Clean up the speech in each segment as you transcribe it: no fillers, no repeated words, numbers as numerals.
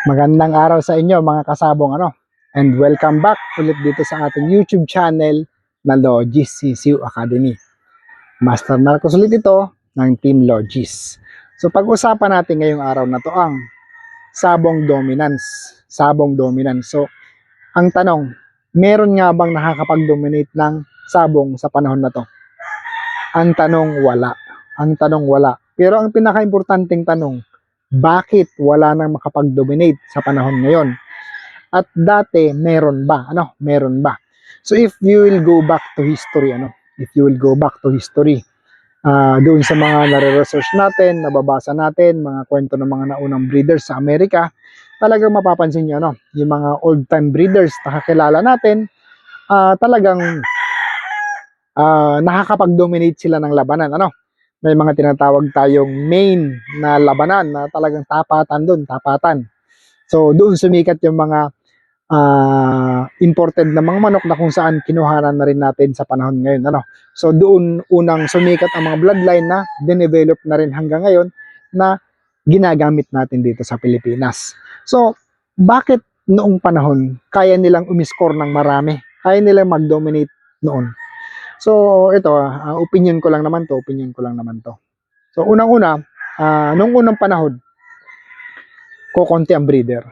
Magandang araw sa inyo mga kasabong and welcome back ulit dito sa ating YouTube channel na Logis CCU Academy. Master Marcos ulit ito ng Team Logis. So pag-usapan natin ngayong araw na to ang sabong dominance. Sabong dominance. So ang tanong, meron nga bang nakakapag-dominate ng sabong sa panahon na to? Ang tanong, wala. Ang tanong, wala. Pero ang pinaka-importanting tanong, bakit wala nang makapag-dominate sa panahon ngayon? At dati, meron ba? Meron ba? So if you will go back to history, doon sa mga nare-research natin, nababasa natin, mga kwento ng mga naunang breeders sa Amerika, talagang mapapansin nyo, yung mga old-time breeders na kakilala natin, talagang nakakapag-dominate sila ng labanan, May mga tinatawag tayong main na labanan na talagang tapatan doon, tapatan. So doon sumikat yung mga imported na mga manok na kung saan kinuhanan na rin natin sa panahon ngayon, So doon unang sumikat ang mga bloodline na dinevelop na rin hanggang ngayon na ginagamit natin dito sa Pilipinas. So bakit noong panahon kaya nilang umiscore ng marami? Kaya nilang mag-dominate noon? So ito, opinion ko lang naman to. So unang-una, nung unang panahon, kukonti ang breeder.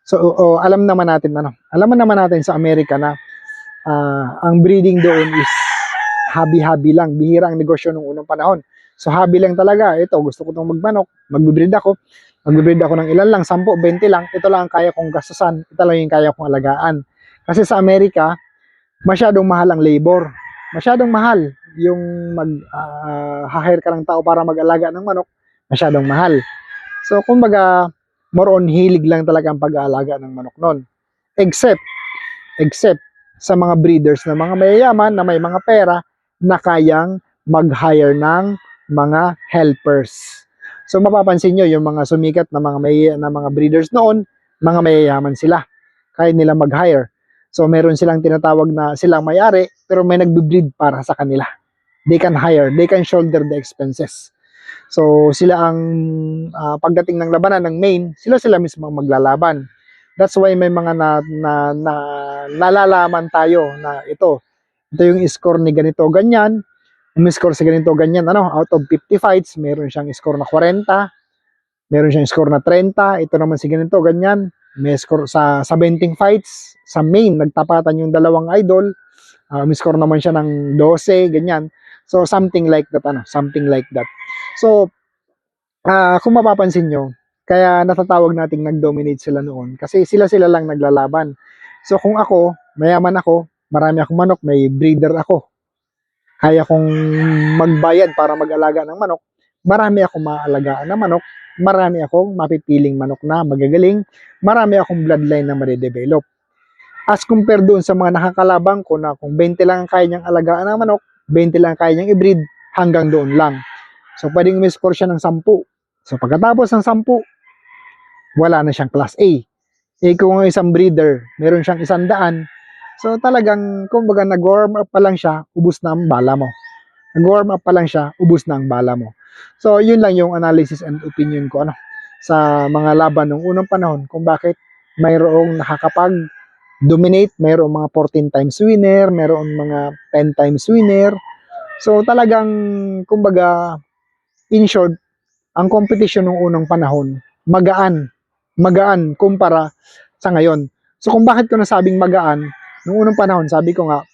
So alam naman natin sa Amerika na ang breeding doon is hobby lang, bihira ang negosyo nung unang panahon. So hobby lang talaga. Ito, gusto ko itong magmanok, magbe-breed ako ng ilan lang, 10, 20 lang. Ito lang ang kaya kong gastusan, ito lang yung kaya kong alagaan. Kasi sa Amerika, masyadong mahal ang labor. Masyadong mahal yung hire ka ng tao para mag-alaga ng manok. Masyadong mahal. So, kumbaga, more on hilig lang talaga ang pag-aalaga ng manok nun. Except sa mga breeders na mga mayayaman na may mga pera na kayang mag-hire ng mga helpers. So, mapapansin nyo, yung mga sumikat na mga breeders noon, mga mayayaman sila. Kaya nila mag-hire. So, meron silang tinatawag na silang may-ari, pero may nagbe-breed para sa kanila. They can hire, they can shoulder the expenses. So, sila ang pagdating ng labanan ng main, sila mismo ang maglalaban. That's why may mga nalalaman tayo na ito yung score ni ganito, ganyan. Yung score sa ganito, ganyan, out of 50 fights, meron siyang score na 40, meron siyang score na 30, ito naman si ganito, ganyan. May score sa 20 fights, sa main, nagtapatan yung dalawang idol, may score naman siya ng 12, ganyan. So, something like that, So, kung mapapansin nyo, kaya natatawag nating nag-dominate sila noon, kasi sila lang naglalaban. So, kung ako, mayaman ako, marami akong manok, may breeder ako, kaya kong magbayad para mag-alaga ng manok, marami akong maaalagaan na manok, marami akong mapipiling manok na magagaling, marami akong bloodline na maridevelop. As compared doon sa mga nakakalabang ko na kung 20 lang ang kaya niyang alagaan ng manok, 20 lang kaya niyang i-breed, hanggang doon lang. So pwedeng may-score siya ng 10. So pagkatapos ng 10, wala na siyang class A. Kung ang isang breeder, meron siyang 100, so talagang, kumbaga, nag-warm up pa lang siya, ubus na ang bala mo. So, yun lang yung analysis and opinion ko sa mga laban ng unang panahon kung bakit mayroong nakakapag-dominate, mayroong mga 14 times winner, mayroong mga 10 times winner. So, talagang, kumbaga, in short, ang competition ng unang panahon, magaan kumpara sa ngayon. So, kung bakit ko nasabing magaan, nung unang panahon, sabi ko nga,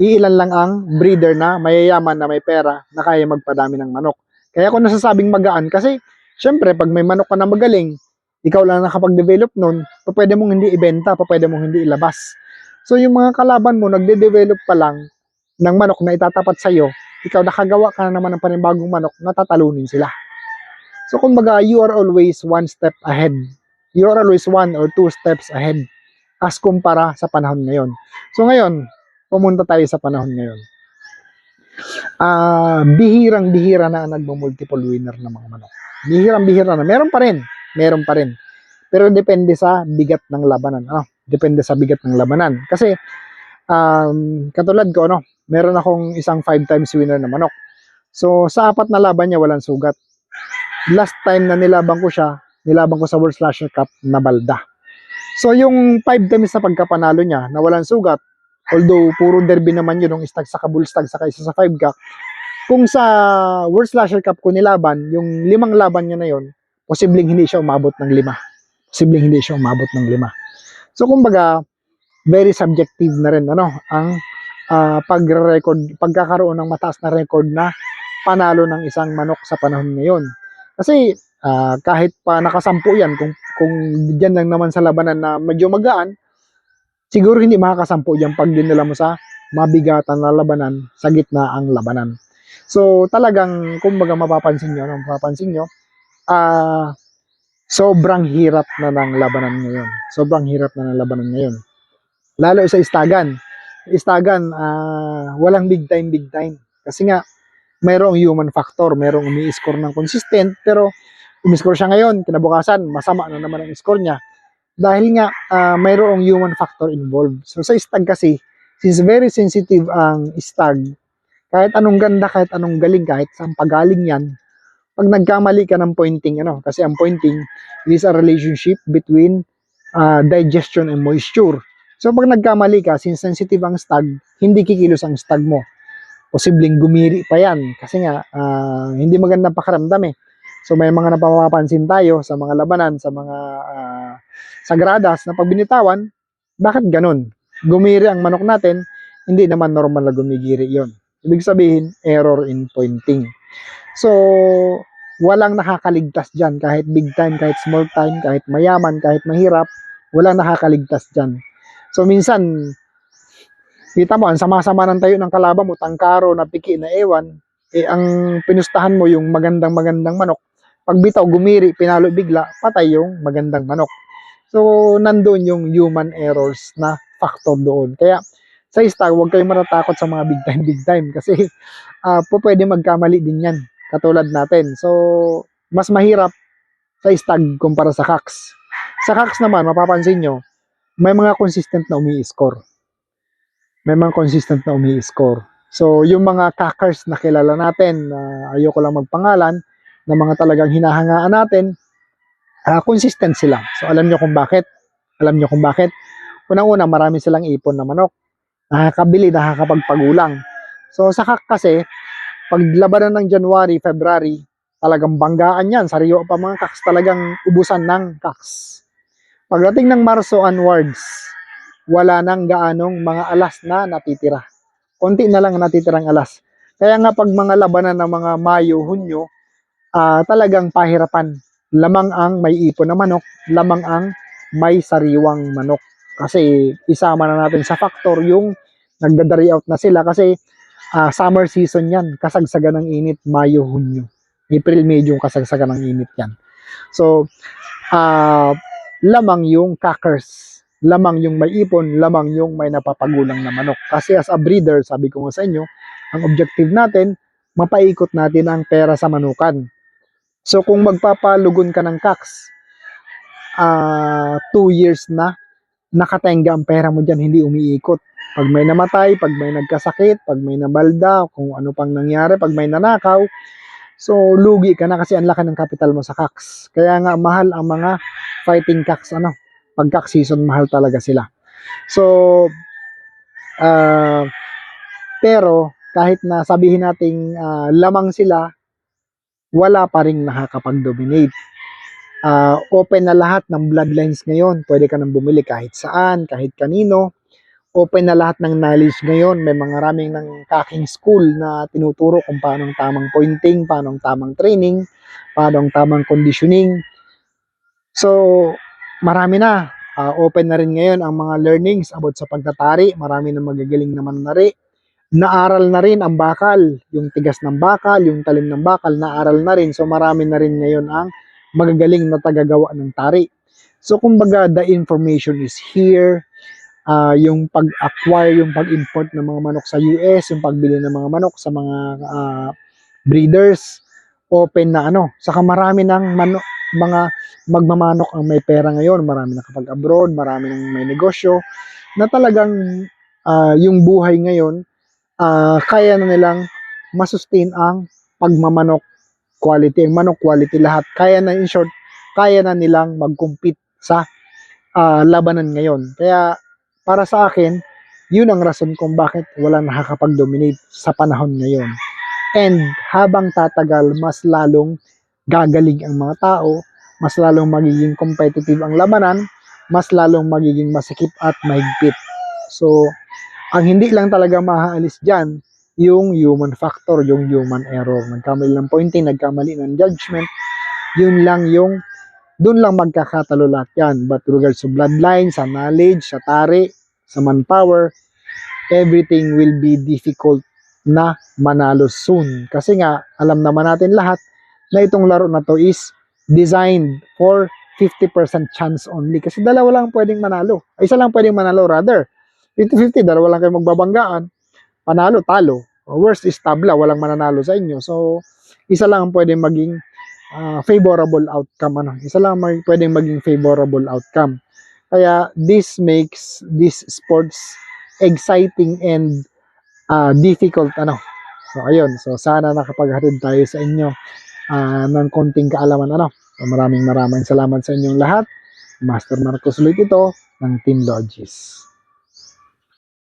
iilan lang ang breeder na mayayaman na may pera na kaya magpadami ng manok. Kaya ako nasasabing magaan kasi, syempre, pag may manok ka na magaling, ikaw lang nakapag-develop nun, pwede mong hindi ibenta, pwede mong hindi ilabas. So, yung mga kalaban mo, nagde-develop pa lang ng manok na itatapat sa'yo, ikaw nakagawa ka na naman ng panibagong manok, natatalunin sila. So, kumbaga, you are always one step ahead. You are always 1 or 2 steps ahead as kumpara sa panahon ngayon. So ngayon, pumunta tayo sa panahon ngayon. Bihirang-bihira na nagmo-multiple winner ng mga manok. Bihirang-bihira na. Meron pa rin. Pero depende sa bigat ng labanan. Kasi, katulad ko, meron akong isang 5 times winner na manok. So, sa 4 na laban niya, walang sugat. Last time na nilaban ko siya, nilaban ko sa World Slasher Cup na balda. So yung 5 times na pagkapanalo niya na walang sugat, although puro derby naman yun, yung stag sa kabulstag sa isa sa 5 ka, kung sa World Slasher Cup ko nilaban, yung 5 laban niya na yun, posibleng hindi siya umabot ng 5. Posibleng hindi siya umabot ng 5. So kumbaga, very subjective na rin ang pagre-record, pagkakaroon ng mataas na record na panalo ng isang manok sa panahon ngayon. Kasi kahit pa nakasampu yan, kung dyan lang naman sa labanan na medyo magaan, siguro hindi makakasampu yan pag dinala mo sa mabigatan na labanan sa gitna ang labanan. So talagang, kumbaga mapapansin nyo, sobrang hirap na ng labanan ngayon. Sobrang hirap na ng labanan ngayon. Lalo sa Istagan. Istagan, walang big time. Kasi nga, mayroong human factor, mayroong umi-score ng consistent, pero umi-score siya ngayon, kinabukasan, masama na naman ang score niya. Dahil nga, mayroong human factor involved. So sa Istag kasi, since very sensitive ang Istag, kahit anong ganda, kahit anong galing, kahit saan pagaling yan, pag nagkamali ka ng pointing, kasi ang pointing is a relationship between digestion and moisture. So pag nagkamali ka, since sensitive ang stag, hindi kikilos ang stag mo. Posibleng gumiri pa yan kasi nga hindi magandang pakiramdam eh. So may mga napapapansin tayo sa mga labanan, sa mga sagradas na pagbinitawan, bakit ganun? Gumiri ang manok natin, hindi naman normal na gumigiri yon. Ibig sabihin, error in pointing. So, walang nakakaligtas dyan, kahit big time, kahit small time, kahit mayaman, kahit mahirap, walang nakakaligtas dyan. So, minsan, kita mo, ang sama-sama ng tayo ng kalaban mo, tangkaro, napiki na ewan, ang pinustahan mo yung magandang manok, pag bitaw, gumiri, pinalo bigla, patay yung magandang manok. So, nandoon yung human errors na factor doon. Kaya, sa Istag, huwag kayong matatakot sa mga big time kasi pwede magkamali din yan katulad natin. So, mas mahirap sa Istag kumpara sa Cax. Sa Cax naman, mapapansin nyo, may mga consistent na umi-score. So, yung mga Cackers na kilala natin, ayoko lang magpangalan, na mga talagang hinahangaan natin, consistent sila. So, alam nyo kung bakit? Unang-una, marami silang ipon na manok. Nakakabili, nakakapagpagulang. So, sa Cax kasi, pag labanan ng January, February, talagang banggaan yan. Sariyo pa mga Cax, talagang ubusan ng Cax. Pagdating ng Marso onwards, wala nang gaanong mga alas na natitira. Konti na lang natitirang alas. Kaya nga pag mga labanan ng mga Mayo, Hunyo, talagang pahirapan. Lamang ang may ipon na manok, lamang ang may sariwang manok. Kasi isama na natin sa factor yung nagda-dry out na sila kasi summer season yan, kasagsagan ng init, Mayo, Hunyo. April, May, June, kasagsagan ng init yan. So, lamang yung Cackers, lamang yung may ipon, lamang yung may napapagulang na manok. Kasi as a breeder, sabi ko nga sa inyo, ang objective natin, mapaikot natin ang pera sa manukan. So, kung magpapalugon ka ng Cax, 2 years na, nakatenga ang pera mo dyan, hindi umiikot. Pag may namatay, pag may nagkasakit, pag may nabalda, kung ano pang nangyari, pag may nanakaw, so lugi ka na kasi ang laki ng capital mo sa Cax. Kaya nga mahal ang mga fighting Cax, pag Cax season, mahal talaga sila. So, pero kahit na sabihin nating lamang sila, wala pa rin nakakapag-dominate. Open na lahat ng bloodlines ngayon. Pwede ka nang bumili kahit saan, kahit kanino. Open na lahat ng knowledge ngayon. May mga raming ng cacking school na tinuturo kung paano ang tamang pointing, paano ang tamang training, paano ang tamang conditioning. So, marami na. Open na rin ngayon ang mga learnings about sa pagtatari. Marami na magagaling na mananari. Naaral na rin ang bakal, yung tigas ng bakal, yung talim ng bakal, naaral na rin. So, marami na rin ngayon ang magagaling na tagagawa ng tari. So, kumbaga, the information is here. Yung pag-acquire, yung pag-import ng mga manok sa US, yung pagbili ng mga manok sa mga breeders, open na Saka marami ng mga magmamanok ang may pera ngayon. Marami na kapag abroad, marami nang may negosyo, na talagang yung buhay ngayon, kaya na nilang masustain ang pagmamanok quality, ang manok quality lahat. Kaya na, in short, kaya na nilang mag-compete sa labanan ngayon. Kaya para sa akin, yun ang rason kung bakit wala nakakapag-dominate sa panahon ngayon. And habang tatagal, mas lalong gagaling ang mga tao, mas lalong magiging competitive ang labanan, mas lalong magiging masikip at mahigpit. So, ang hindi lang talaga maaalis dyan, yung human factor, yung human error. Nagkamali ng pointing, nagkamali ng judgment, yun lang yung doon lang magkakatalo lahat yan. But regards to bloodline, sa knowledge, sa tari, sa manpower, everything will be difficult na manalo soon. Kasi nga, alam naman natin lahat na itong laro na to is designed for 50% chance only. Kasi dalawa lang pwedeng manalo. Ay, isa lang pwedeng manalo rather. 50-50, dalawa lang kayo magbabanggaan. Panalo, talo. Worst is tabla, walang mananalo sa inyo. So, isa lang ang pwedeng maging favorable outcome. Isa lang pwedeng maging favorable outcome. Kaya this makes this sports exciting and difficult. So ayun, so sana nakapaghatid tayo sa inyo ng konting kaalaman. So, maraming salamat sa inyong lahat. Master Marcos ulit ito ng Team Logis.